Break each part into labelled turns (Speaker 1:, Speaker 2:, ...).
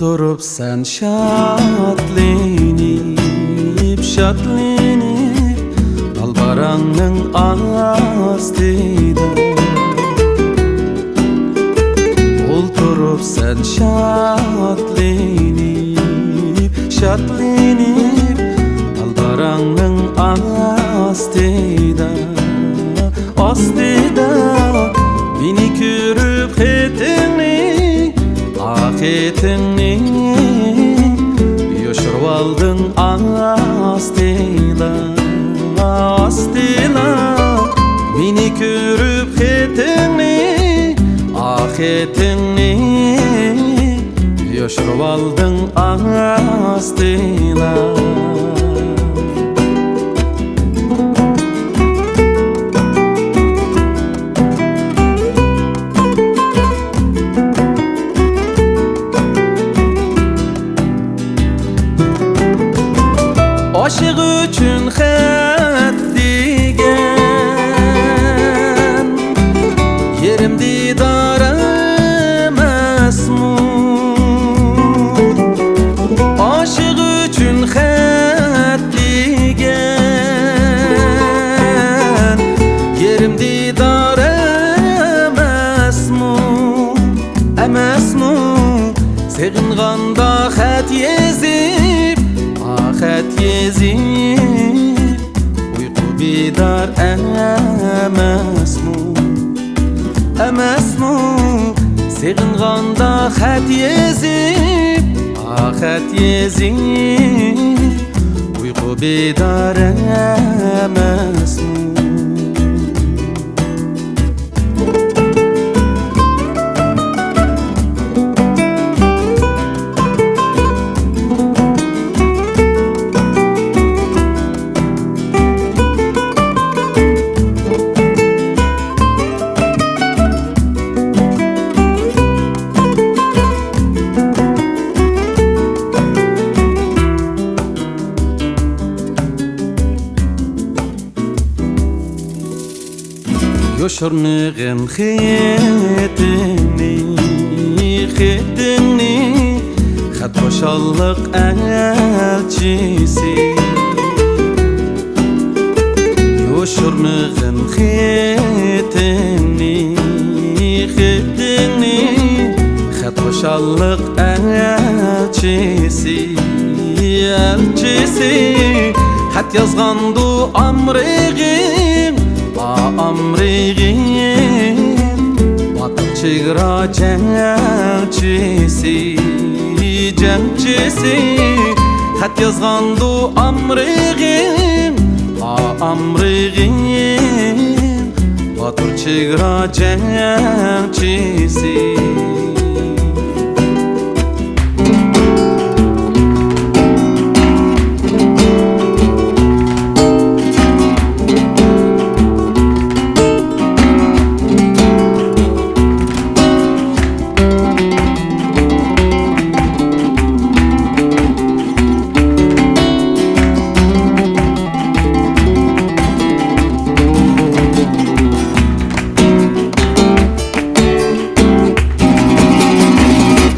Speaker 1: Oturup sen şatlenip Dalbaranın astida Oturup sen şatlenip Dalbaranın astida Beni körüp etini Yoşurup aldın astila Beni körüp etini Yoşurup aldın astila Aşık üçün xət digen Yerim didarım esmur Aşık üçün xət digen Yerim didarım esmur Seğinğanda xət yezib Xət yezib Uyku bidar emasmu Seğinğanda xət yezib Uyku bidar emasmu Yoşurmağın xetini Xət boşallıq elçisi Yoşurmağın xetini Xət boşallıq elçisi Xət yazğandu amrığın Batıl çıgra cəngçisi Xət yazğandu amrığın Batıl çıgra cəngçisi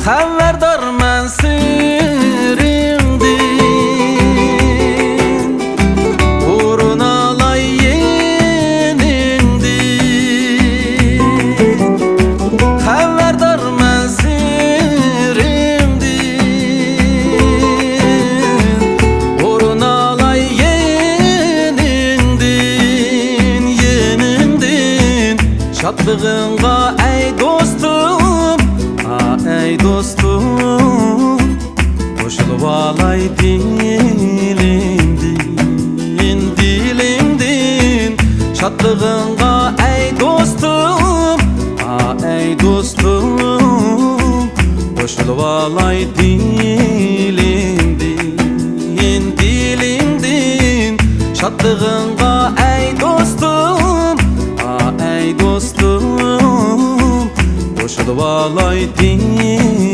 Speaker 1: Xəbərdar mən sirindin Uğrun alay yenindin Xəbərdar mən sirindin Uğrun alay yenindin Şadlığınğa ey dostum Ey dostum Koşulup alay dilimdin Şadlığınğa ey dostum Koşulup alay dilimdin Şadlığınğa ey dostum Koşulup alay dilimdin